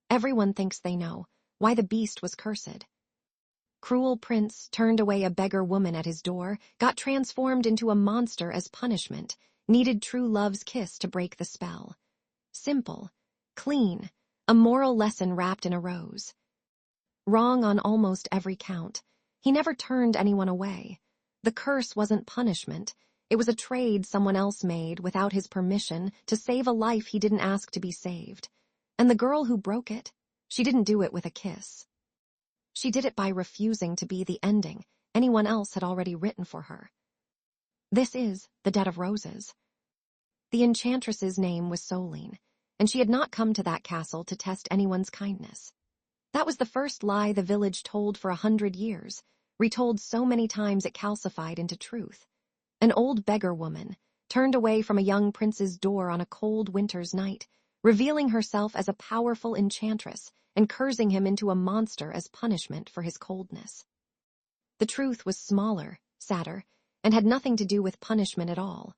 Everyone thinks they know why the beast was cursed. Cruel prince turned away a beggar woman at his door, got transformed into a monster as punishment, needed true love's kiss to break the spell. Simple, clean, a moral lesson wrapped in a rose. Wrong on almost every count. He never turned anyone away. The curse wasn't punishment. It was a trade someone else made without his permission to save a life he didn't ask to be saved. And the girl who broke it, she didn't do it with a kiss. She did it by refusing to be the ending anyone else had already written for her. This is the Debt of Roses. The enchantress's name was Soline, and she had not come to that castle to test anyone's kindness. That was the first lie the village told for 100 years, retold so many times it calcified into truth. An old beggar woman turned away from a young prince's door on a cold winter's night, revealing herself as a powerful enchantress and cursing him into a monster as punishment for his coldness. The truth was smaller, sadder, and had nothing to do with punishment at all.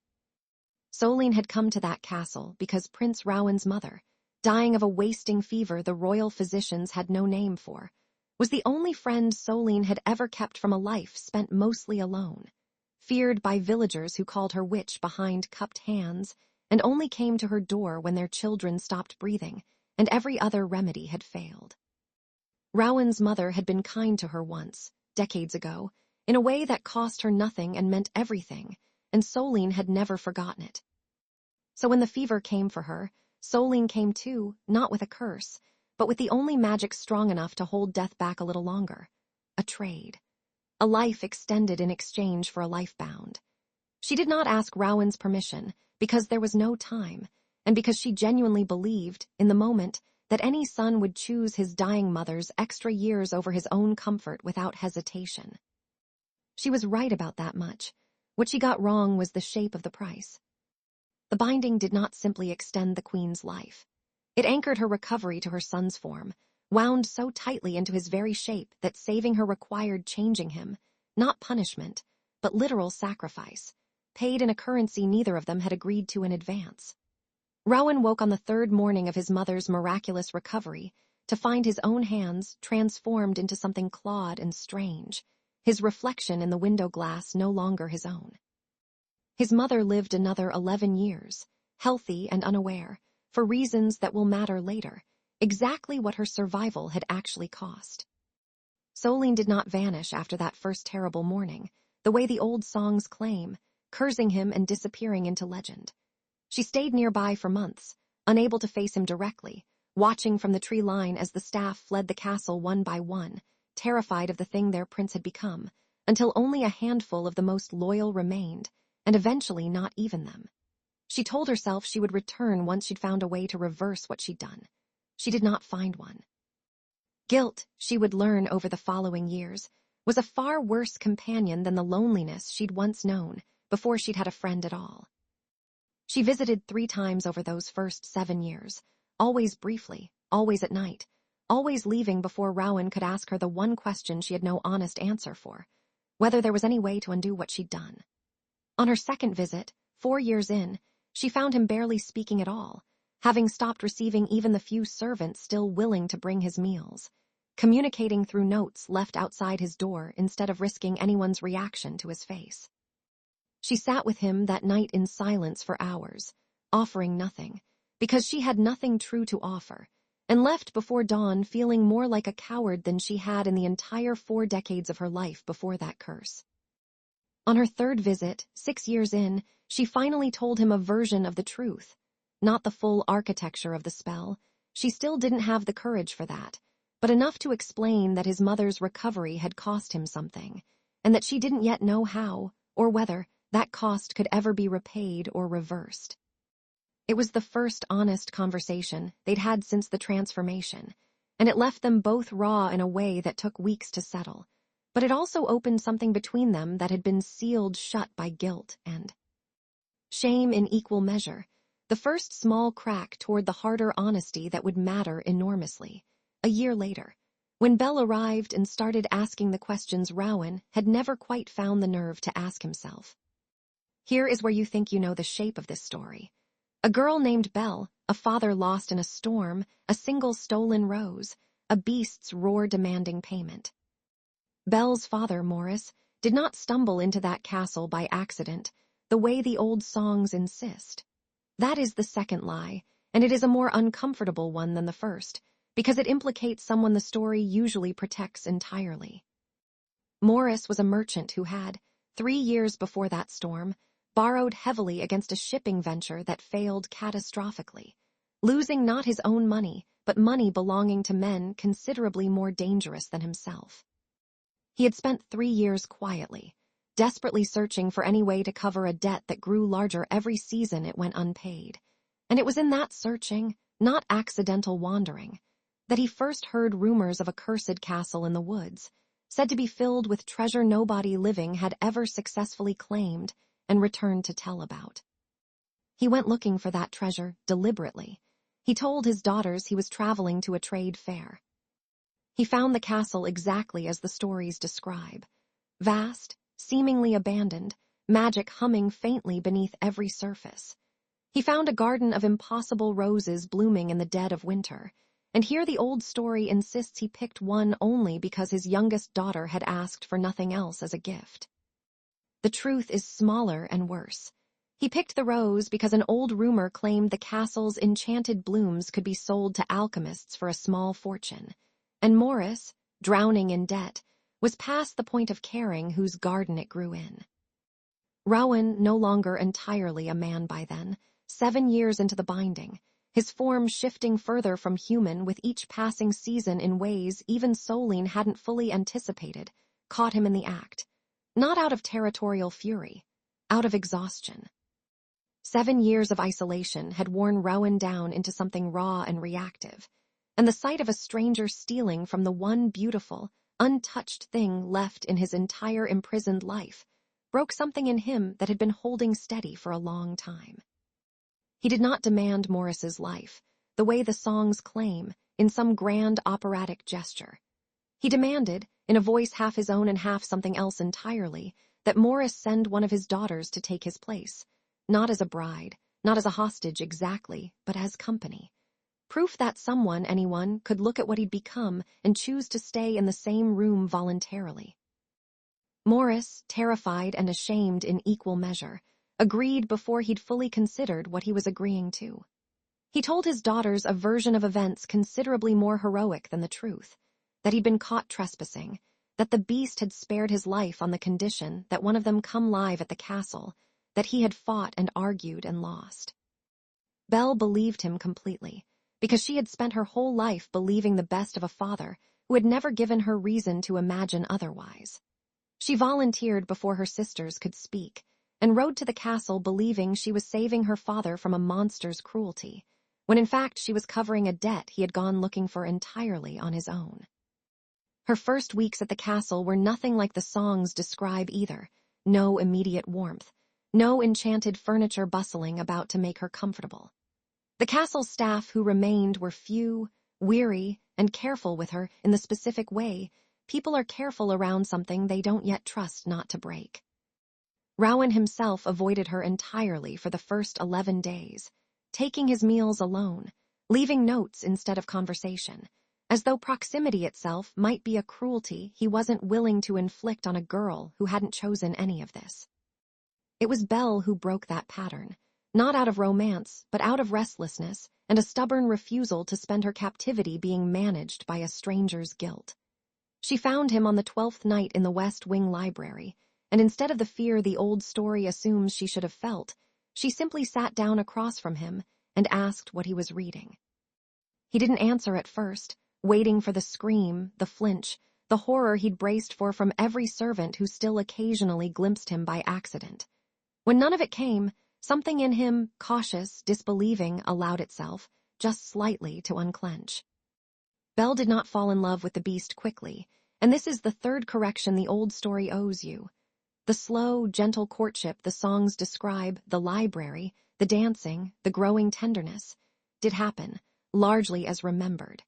Soline had come to that castle because Prince Rowan's mother, dying of a wasting fever the royal physicians had no name for, was the only friend Soline had ever kept from a life spent mostly alone, feared by villagers who called her witch behind cupped hands and only came to her door when their children stopped breathing and every other remedy had failed. Rowan's mother had been kind to her once, decades ago, in a way that cost her nothing and meant everything, and Soline had never forgotten it. So when the fever came for her, Soline came too, not with a curse, but with the only magic strong enough to hold death back a little longer. A trade. A life extended in exchange for a life bound. She did not ask Rowan's permission, because there was no time, and because she genuinely believed, in the moment, that any son would choose his dying mother's extra years over his own comfort without hesitation. She was right about that much. What she got wrong was the shape of the price. The binding did not simply extend the queen's life. It anchored her recovery to her son's form, wound so tightly into his very shape that saving her required changing him, not punishment, but literal sacrifice, paid in a currency neither of them had agreed to in advance. Rowan woke on the third morning of his mother's miraculous recovery to find his own hands transformed into something clawed and strange, his reflection in the window glass no longer his own. His mother lived another 11 years, healthy and unaware, for reasons that will matter later, exactly what her survival had actually cost. Soline did not vanish after that first terrible morning, the way the old songs claim, cursing him and disappearing into legend. She stayed nearby for months, unable to face him directly, watching from the tree line as the staff fled the castle one by one, terrified of the thing their prince had become, until only a handful of the most loyal remained, and eventually not even them. She told herself she would return once she'd found a way to reverse what she'd done. She did not find one. Guilt, she would learn over the following years, was a far worse companion than the loneliness she'd once known before she'd had a friend at all. She visited 3 times over those first 7 years, always briefly, always at night, always leaving before Rowan could ask her the one question she had no honest answer for, whether there was any way to undo what she'd done. On her second visit, 4 years in, she found him barely speaking at all, having stopped receiving even the few servants still willing to bring his meals, communicating through notes left outside his door instead of risking anyone's reaction to his face. She sat with him that night in silence for hours, offering nothing, because she had nothing true to offer, and left before dawn feeling more like a coward than she had in the entire 4 decades of her life before that curse. On her third visit, 6 years in, she finally told him a version of the truth, not the full architecture of the spell. She still didn't have the courage for that, but enough to explain that his mother's recovery had cost him something, and that she didn't yet know how, or whether, that cost could ever be repaid or reversed. It was the first honest conversation they'd had since the transformation, and it left them both raw in a way that took weeks to settle, but it also opened something between them that had been sealed shut by guilt and shame in equal measure, the first small crack toward the harder honesty that would matter enormously. A year later, when Belle arrived and started asking the questions Rowan had never quite found the nerve to ask himself. Here is where you think you know the shape of this story. A girl named Belle, a father lost in a storm, a single stolen rose, a beast's roar demanding payment. Belle's father, Morris, did not stumble into that castle by accident, the way the old songs insist. That is the second lie, and it is a more uncomfortable one than the first, because it implicates someone the story usually protects entirely. Morris was a merchant who had, 3 years before that storm, borrowed heavily against a shipping venture that failed catastrophically, losing not his own money, but money belonging to men considerably more dangerous than himself. He had spent 3 years quietly, desperately searching for any way to cover a debt that grew larger every season it went unpaid. And it was in that searching, not accidental wandering, that he first heard rumors of a cursed castle in the woods, said to be filled with treasure nobody living had ever successfully claimed and returned to tell about. He went looking for that treasure deliberately. He told his daughters he was traveling to a trade fair. He found the castle exactly as the stories describe. Vast, seemingly abandoned, magic humming faintly beneath every surface. He found a garden of impossible roses blooming in the dead of winter, and here the old story insists he picked one only because his youngest daughter had asked for nothing else as a gift. The truth is smaller and worse. He picked the rose because an old rumor claimed the castle's enchanted blooms could be sold to alchemists for a small fortune, and Morris, drowning in debt, was past the point of caring whose garden it grew in. Rowan, no longer entirely a man by then, 7 years into the binding, his form shifting further from human with each passing season in ways even Solene hadn't fully anticipated, caught him in the act, not out of territorial fury, out of exhaustion. 7 years of isolation had worn Rowan down into something raw and reactive, and the sight of a stranger stealing from the one beautiful, untouched thing left in his entire imprisoned life broke something in him that had been holding steady for a long time. He did not demand Morris's life, the way the songs claim, in some grand operatic gesture. He demanded, in a voice half his own and half something else entirely, that Morris send one of his daughters to take his place, not as a bride, not as a hostage exactly, but as company. Proof that someone, anyone, could look at what he'd become and choose to stay in the same room voluntarily. Morris, terrified and ashamed in equal measure, agreed before he'd fully considered what he was agreeing to. He told his daughters a version of events considerably more heroic than the truth, that he'd been caught trespassing, that the beast had spared his life on the condition that one of them come live at the castle, that he had fought and argued and lost. Belle believed him completely, because she had spent her whole life believing the best of a father who had never given her reason to imagine otherwise. She volunteered before her sisters could speak, and rode to the castle believing she was saving her father from a monster's cruelty, when in fact she was covering a debt he had gone looking for entirely on his own. Her first weeks at the castle were nothing like the songs describe either, no immediate warmth, no enchanted furniture bustling about to make her comfortable. The castle staff who remained were few, weary, and careful with her in the specific way people are careful around something they don't yet trust not to break. Rowan himself avoided her entirely for the first 11 days, taking his meals alone, leaving notes instead of conversation, as though proximity itself might be a cruelty he wasn't willing to inflict on a girl who hadn't chosen any of this. It was Belle who broke that pattern, not out of romance, but out of restlessness and a stubborn refusal to spend her captivity being managed by a stranger's guilt. She found him on the 12th night in the West Wing library, and instead of the fear the old story assumes she should have felt, she simply sat down across from him and asked what he was reading. He didn't answer at first, waiting for the scream, the flinch, the horror he'd braced for from every servant who still occasionally glimpsed him by accident. When none of it came, something in him, cautious, disbelieving, allowed itself, just slightly, to unclench. Belle did not fall in love with the beast quickly, and this is the third correction the old story owes you. The slow, gentle courtship the songs describe, the library, the dancing, the growing tenderness, did happen, largely as remembered.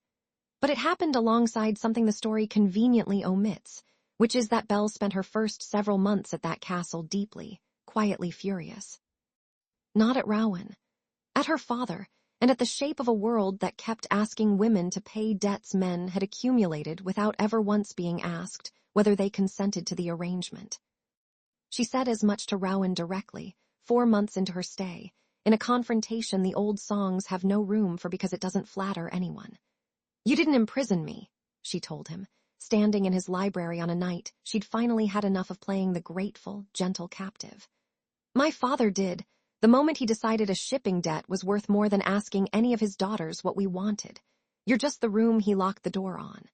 But it happened alongside something the story conveniently omits, which is that Belle spent her first several months at that castle deeply, quietly furious. Not at Rowan. At her father, and at the shape of a world that kept asking women to pay debts men had accumulated without ever once being asked whether they consented to the arrangement. She said as much to Rowan directly, 4 months into her stay, in a confrontation the old songs have no room for because it doesn't flatter anyone. "You didn't imprison me," she told him, standing in his library on a night she'd finally had enough of playing the grateful, gentle captive. "My father did, the moment he decided a shipping debt was worth more than asking any of his daughters what we wanted. You're just the room he locked the door on."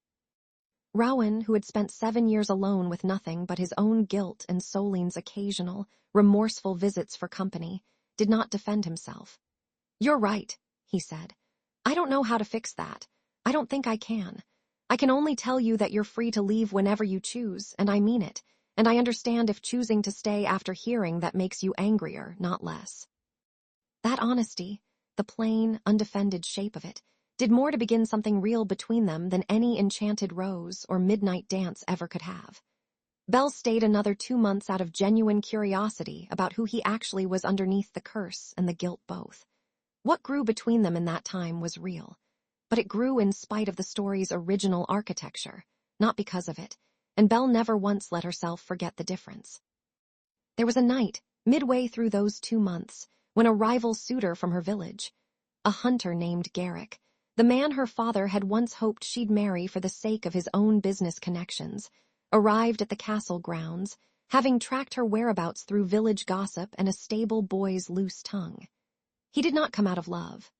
Rowan, who had spent 7 years alone with nothing but his own guilt and Soline's occasional, remorseful visits for company, did not defend himself. "You're right," he said. "I don't know how to fix that. I don't think I can. I can only tell you that you're free to leave whenever you choose, and I mean it, and I understand if choosing to stay after hearing that makes you angrier, not less." That honesty, the plain, undefended shape of it, did more to begin something real between them than any enchanted rose or midnight dance ever could have. Belle stayed another 2 months out of genuine curiosity about who he actually was underneath the curse and the guilt both. What grew between them in that time was real, but it grew in spite of the story's original architecture, not because of it, and Belle never once let herself forget the difference. There was a night, midway through those 2 months, when a rival suitor from her village, a hunter named Garrick, the man her father had once hoped she'd marry for the sake of his own business connections, arrived at the castle grounds, having tracked her whereabouts through village gossip and a stable boy's loose tongue. He did not come out of love.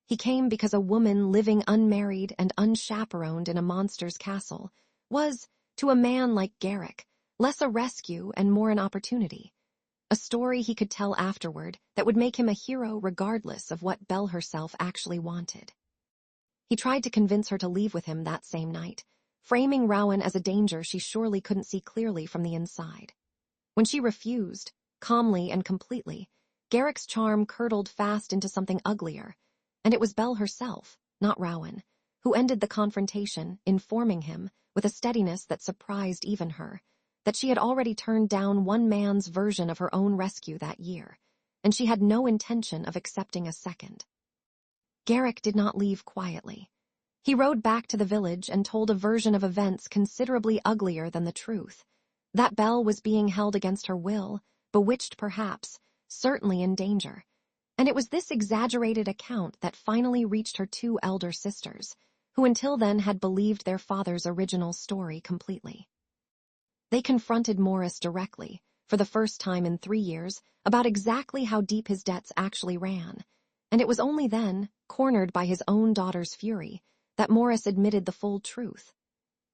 He came because a woman living unmarried and unchaperoned in a monster's castle was, to a man like Garrick, less a rescue and more an opportunity. A story he could tell afterward that would make him a hero regardless of what Belle herself actually wanted. He tried to convince her to leave with him that same night, framing Rowan as a danger she surely couldn't see clearly from the inside. When she refused, calmly and completely, Garrick's charm curdled fast into something uglier, and it was Belle herself, not Rowan, who ended the confrontation, informing him, with a steadiness that surprised even her, that she had already turned down one man's version of her own rescue that year, and she had no intention of accepting a second. Garrick did not leave quietly. He rode back to the village and told a version of events considerably uglier than the truth, that Belle was being held against her will, bewitched perhaps, certainly in danger. And it was this exaggerated account that finally reached her 2 elder sisters, who until then had believed their father's original story completely. They confronted Morris directly, for the first time in 3 years, about exactly how deep his debts actually ran, and it was only then, cornered by his own daughter's fury, that Morris admitted the full truth.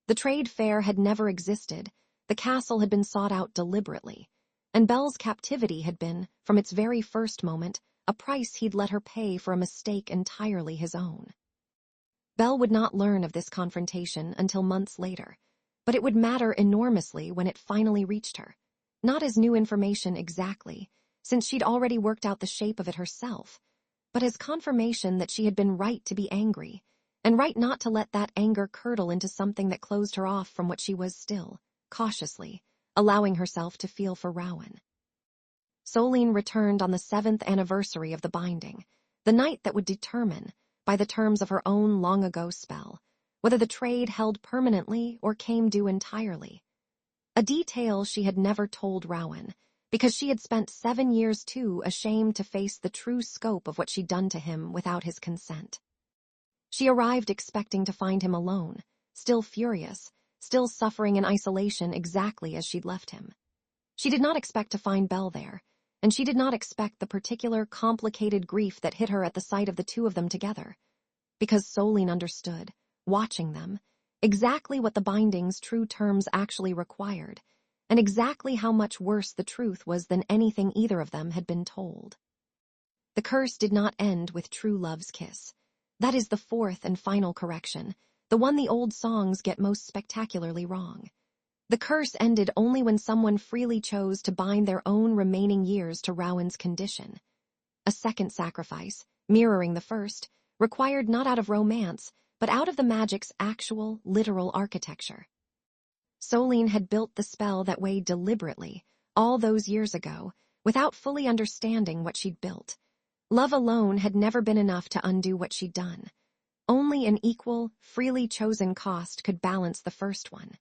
The trade fair had never existed, the castle had been sought out deliberately, and Belle's captivity had been, from its very first moment, a price he'd let her pay for a mistake entirely his own. Belle would not learn of this confrontation until months later, but it would matter enormously when it finally reached her. Not as new information exactly, since she'd already worked out the shape of it herself, but as confirmation that she had been right to be angry, and right not to let that anger curdle into something that closed her off from what she was still, cautiously, allowing herself to feel for Rowan. Soline returned on the 7th anniversary of the binding, the night that would determine, by the terms of her own long-ago spell, whether the trade held permanently or came due entirely. A detail she had never told Rowan, because she had spent 7 years too ashamed to face the true scope of what she'd done to him without his consent. She arrived expecting to find him alone, still furious, still suffering in isolation exactly as she'd left him. She did not expect to find Belle there, and she did not expect the particular complicated grief that hit her at the sight of the 2 of them together, because Soline understood, watching them, exactly what the binding's true terms actually required, and exactly how much worse the truth was than anything either of them had been told. The curse did not end with true love's kiss. That is the 4th and final correction, the one the old songs get most spectacularly wrong. The curse ended only when someone freely chose to bind their own remaining years to Rowan's condition. A second sacrifice, mirroring the first, required not out of romance, but out of the magic's actual, literal architecture. Soline had built the spell that way deliberately, all those years ago, without fully understanding what she'd built. Love alone had never been enough to undo what she'd done. Only an equal, freely chosen cost could balance the first one.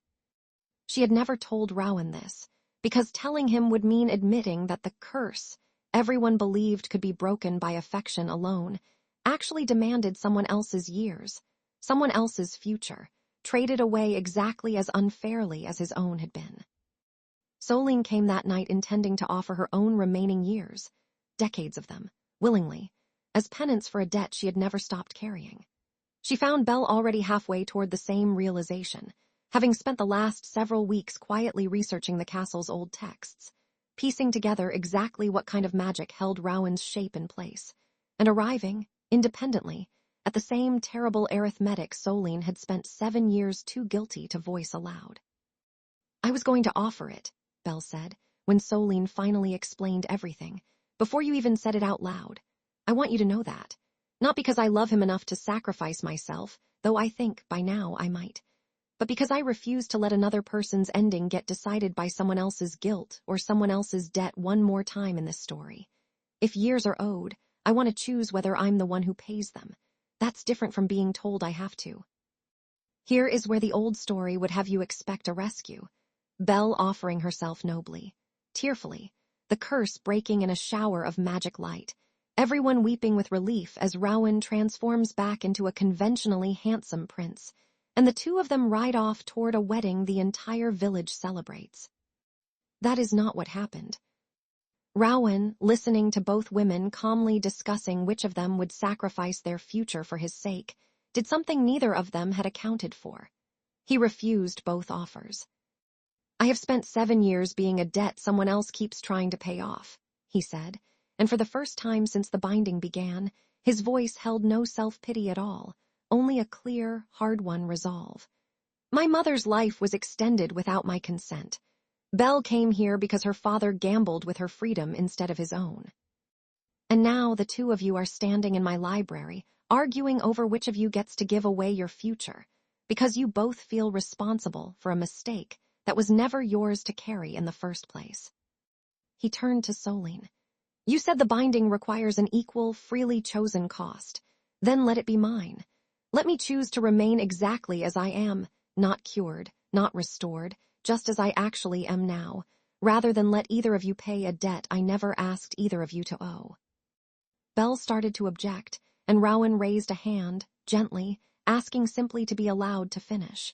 She had never told Rowan this, because telling him would mean admitting that the curse everyone believed could be broken by affection alone actually demanded someone else's years, someone else's future, traded away exactly as unfairly as his own had been. Solene came that night intending to offer her own remaining years, decades of them, willingly, as penance for a debt she had never stopped carrying. She found Belle already halfway toward the same realization, having spent the last several weeks quietly researching the castle's old texts, piecing together exactly what kind of magic held Rowan's shape in place, and arriving, independently, at the same terrible arithmetic Solene had spent 7 years too guilty to voice aloud. "I was going to offer it," Belle said, when Solene finally explained everything, "before you even said it out loud. I want you to know that. Not because I love him enough to sacrifice myself, though I think, by now, I might, but because I refuse to let another person's ending get decided by someone else's guilt or someone else's debt one more time in this story. If years are owed, I want to choose whether I'm the one who pays them. That's different from being told I have to." Here is where the old story would have you expect a rescue. Belle offering herself nobly, tearfully, the curse breaking in a shower of magic light, everyone weeping with relief as Rowan transforms back into a conventionally handsome prince, and the two of them ride off toward a wedding the entire village celebrates. That is not what happened. Rowan, listening to both women calmly discussing which of them would sacrifice their future for his sake, did something neither of them had accounted for. He refused both offers. "I have spent 7 years being a debt someone else keeps trying to pay off," he said, and for the first time since the binding began, his voice held no self-pity at all, only a clear, hard-won resolve. "My mother's life was extended without my consent. Belle came here because her father gambled with her freedom instead of his own. And now the two of you are standing in my library, arguing over which of you gets to give away your future, because you both feel responsible for a mistake that was never yours to carry in the first place." He turned to Solene. "You said the binding requires an equal, freely chosen cost. Then let it be mine. Let me choose to remain exactly as I am, not cured, not restored, just as I actually am now, rather than let either of you pay a debt I never asked either of you to owe." Belle started to object, and Rowan raised a hand, gently, asking simply to be allowed to finish.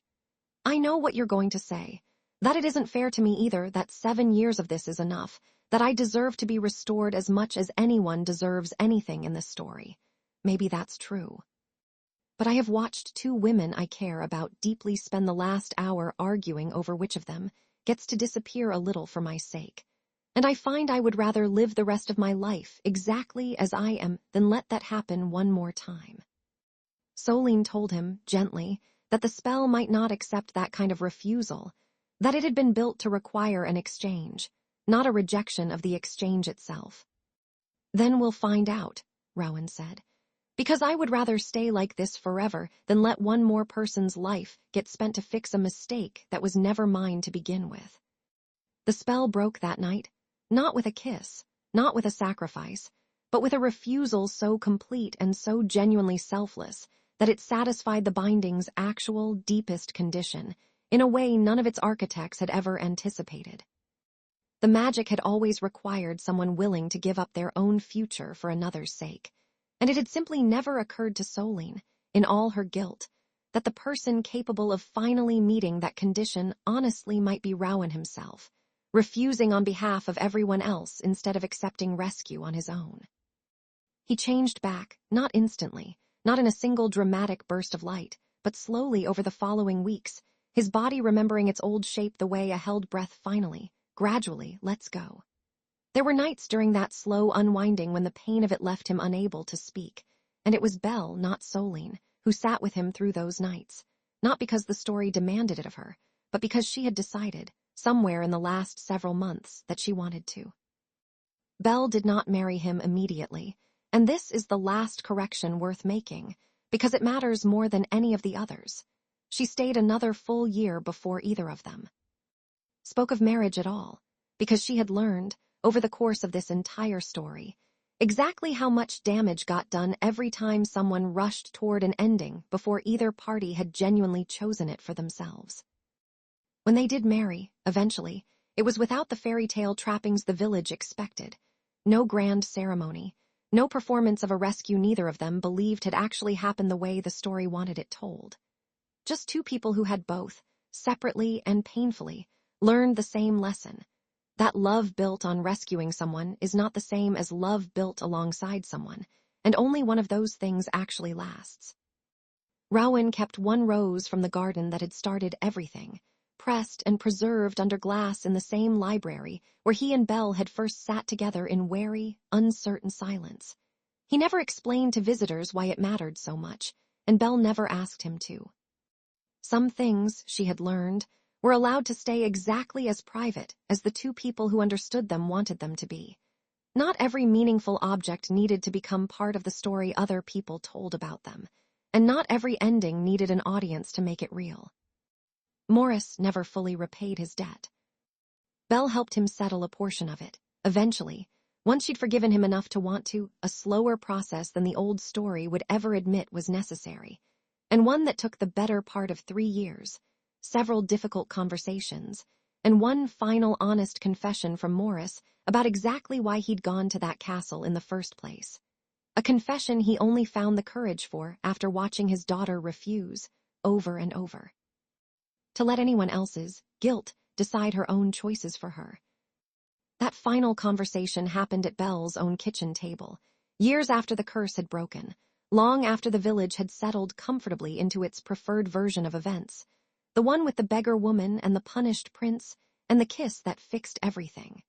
"I know what you're going to say. That it isn't fair to me either, that 7 years of this is enough, that I deserve to be restored as much as anyone deserves anything in this story. Maybe that's true. But I have watched 2 women I care about deeply spend the last hour arguing over which of them gets to disappear a little for my sake. And I find I would rather live the rest of my life exactly as I am than let that happen one more time." Solene told him, gently, that the spell might not accept that kind of refusal, that it had been built to require an exchange, not a rejection of the exchange itself. "Then we'll find out," Rowan said, "because I would rather stay like this forever than let one more person's life get spent to fix a mistake that was never mine to begin with." The spell broke that night, not with a kiss, not with a sacrifice, but with a refusal so complete and so genuinely selfless that it satisfied the binding's actual, deepest condition, in a way none of its architects had ever anticipated. The magic had always required someone willing to give up their own future for another's sake, and it had simply never occurred to Solene, in all her guilt, that the person capable of finally meeting that condition honestly might be Rowan himself, refusing on behalf of everyone else instead of accepting rescue on his own. He changed back, not instantly, not in a single dramatic burst of light, but slowly over the following weeks, his body remembering its old shape the way a held breath finally, gradually, lets go. There were nights during that slow unwinding when the pain of it left him unable to speak, and it was Belle, not Solene, who sat with him through those nights, not because the story demanded it of her, but because she had decided, somewhere in the last several months, that she wanted to. Belle did not marry him immediately, and this is the last correction worth making, because it matters more than any of the others. She stayed another full year before either of them spoke of marriage at all, because she had learned, over the course of this entire story, Exactly how much damage got done every time someone rushed toward an ending before either party had genuinely chosen it for themselves. When they did marry, eventually, it was without the fairy tale trappings the village expected. No grand ceremony, no performance of a rescue neither of them believed had actually happened the way the story wanted it told. Just two people who had both, separately and painfully, learned the same lesson. That love built on rescuing someone is not the same as love built alongside someone, and only one of those things actually lasts. Rowan kept one rose from the garden that had started everything, pressed and preserved under glass in the same library where he and Belle had first sat together in wary, uncertain silence. He never explained to visitors why it mattered so much, and Belle never asked him to. Some things, she had learned, were allowed to stay exactly as private as the two people who understood them wanted them to be. Not every meaningful object needed to become part of the story other people told about them, and not every ending needed an audience to make it real. Morris never fully repaid his debt. Belle helped him settle a portion of it, eventually, once she'd forgiven him enough to want to, a slower process than the old story would ever admit was necessary, and one that took the better part of 3 years, several difficult conversations, and one final honest confession from Morris about exactly why he'd gone to that castle in the first place. A confession he only found the courage for after watching his daughter refuse, over and over. To let anyone else's guilt decide her own choices for her. That final conversation happened at Belle's own kitchen table, years after the curse had broken, long after the village had settled comfortably into its preferred version of events, the one with the beggar woman and the punished prince, and the kiss that fixed everything.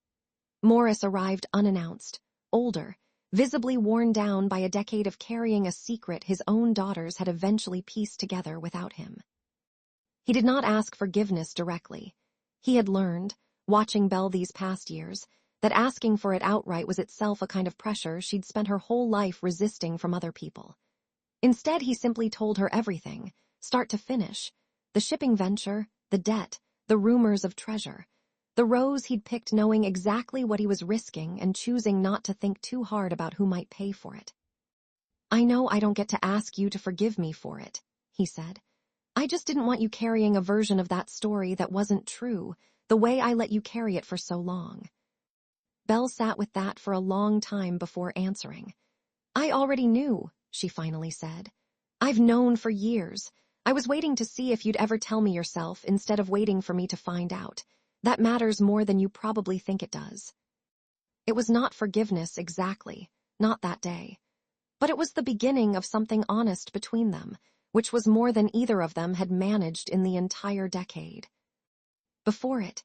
Morris arrived unannounced, older, visibly worn down by a decade of carrying a secret his own daughters had eventually pieced together without him. He did not ask forgiveness directly. He had learned, watching Belle these past years, that asking for it outright was itself a kind of pressure she'd spent her whole life resisting from other people. Instead, he simply told her everything, start to finish, the shipping venture, the debt, the rumors of treasure, the rose he'd picked knowing exactly what he was risking and choosing not to think too hard about who might pay for it. I know I don't get to ask you to forgive me for it, he said. I just didn't want you carrying a version of that story that wasn't true, the way I let you carry it for so long. Belle sat with that for a long time before answering. I already knew, she finally said. I've known for years. I was waiting to see if you'd ever tell me yourself instead of waiting for me to find out. That matters more than you probably think it does. It was not forgiveness exactly, not that day. But it was the beginning of something honest between them, which was more than either of them had managed in the entire decade. Before it,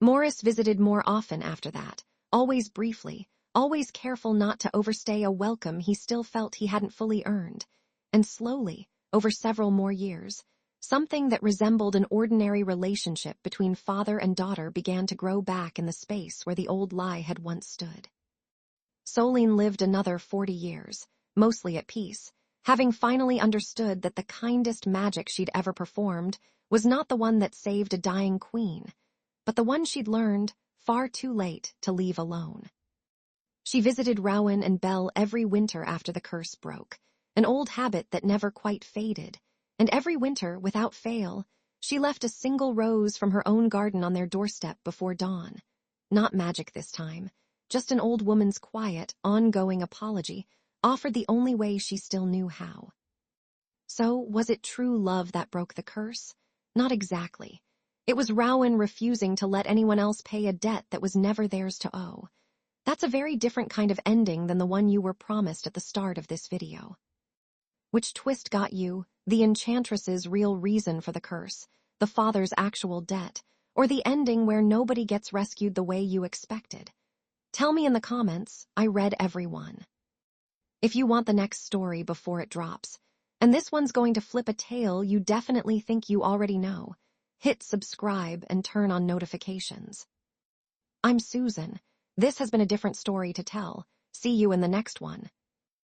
Morris visited more often after that, always briefly, always careful not to overstay a welcome he still felt he hadn't fully earned, and slowly, over several more years, something that resembled an ordinary relationship between father and daughter began to grow back in the space where the old lie had once stood. Solene lived another 40 years, mostly at peace, having finally understood that the kindest magic she'd ever performed was not the one that saved a dying queen, but the one she'd learned, far too late, to leave alone. She visited Rowan and Belle every winter after the curse broke, an old habit that never quite faded, and every winter, without fail, she left a single rose from her own garden on their doorstep before dawn. Not magic this time, just an old woman's quiet, ongoing apology, offered the only way she still knew how. So, was it true love that broke the curse? Not exactly. It was Rowan refusing to let anyone else pay a debt that was never theirs to owe. That's a very different kind of ending than the one you were promised at the start of this video. Which twist got you, the enchantress's real reason for the curse, the father's actual debt, or the ending where nobody gets rescued the way you expected? Tell me in the comments. I read every one. If you want the next story before it drops, and this one's going to flip a tale you definitely think you already know, hit subscribe and turn on notifications. I'm Susan. This has been a different story to tell. See you in the next one.